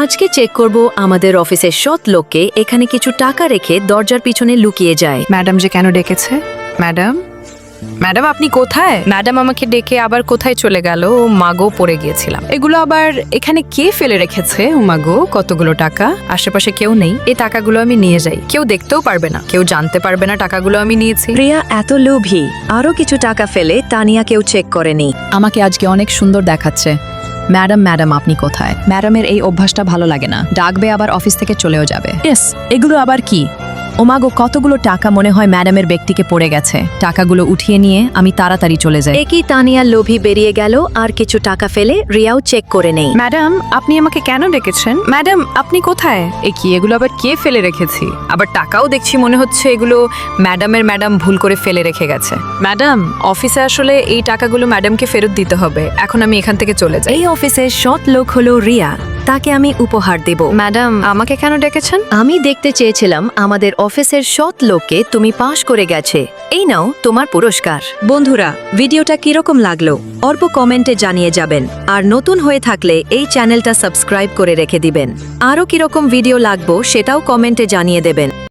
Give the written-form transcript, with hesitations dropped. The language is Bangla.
আজকে চেক করব আমাদের অফিসের সৎ লোককে এখানে কিছু টাকা রেখে দরজার পিছনে লুকিয়ে যায়। ম্যাডাম যে কেন ডেকেছে? ম্যাডাম ম্যাডাম আপনি কোথায়? ম্যাডাম আমাকে ডেকে আবার কোথায় চলে গেল? ও মাগো পড়ে গিয়েছিলাম। এগুলো আবার এখানে কে ফেলে রেখেছে? ও মাগো কতগুলো টাকা, আশেপাশে কেউ নেই। এই টাকাগুলো আমি নিয়ে যাই, কেউ দেখতেও পারবে না, কেউ জানতে পারবে না টাকাগুলো আমি নিয়েছি। রিয়া এত লোভী, আরো কিছু টাকা ফেলে তানিয়া কেউ চেক করেনি। আমাকে আজকে অনেক সুন্দর দেখাচ্ছে। ম্যাডাম ম্যাডাম আপনি কোথায়? ম্যাডামের এই অভ্যাসটা ভালো লাগে না, ডাকবে আবার অফিস থেকে চলেও যাবে। ইয়েস, এগুলো আবার কি? ওমাগো কতগুলো টাকা মনে হয় ম্যাডামের ব্যক্তিকে পড়ে গেছে। টাকাগুলো উঠিয়ে নিয়ে আমি তাড়াতাড়ি চলে যাই। একই তানিয়া লোভী বেরিয়ে গেল আর কিছু টাকা ফেলে রিয়াও চেক করে নেই। ম্যাডাম আপনি আমাকে কেন ডেকেছেন? ম্যাডাম আপনি কোথায়? এ কি, এগুলো আবার কে ফেলে রেখেছি? আবার টাকাও দেখছি মনে হচ্ছে এগুলো ম্যাডাম ভুল করে ফেলে রেখে গেছে। ম্যাডাম অফিসে আসলে এই টাকাগুলো ম্যাডামকে ফেরত দিতে হবে, এখন আমি এখান থেকে চলে যাই। এই অফিসের সৎ লোক হলো রিয়া, তাকে আমি উপহার দেব। ম্যাডাম আমাকে কেন ডেকেছেন? আমি দেখতে চেয়েছিলাম আমাদের অফিসের সৎ লোককে তুমি পাশ করে গেছে, এই নাও তোমার পুরস্কার। বন্ধুরা, ভিডিওটা কিরকম লাগলো অল্প কমেন্টে জানিয়ে যাবেন, আর নতুন হয়ে থাকলে এই চ্যানেলটা সাবস্ক্রাইব করে রেখে দিবেন। আরও কিরকম ভিডিও লাগবো সেটাও কমেন্টে জানিয়ে দেবেন।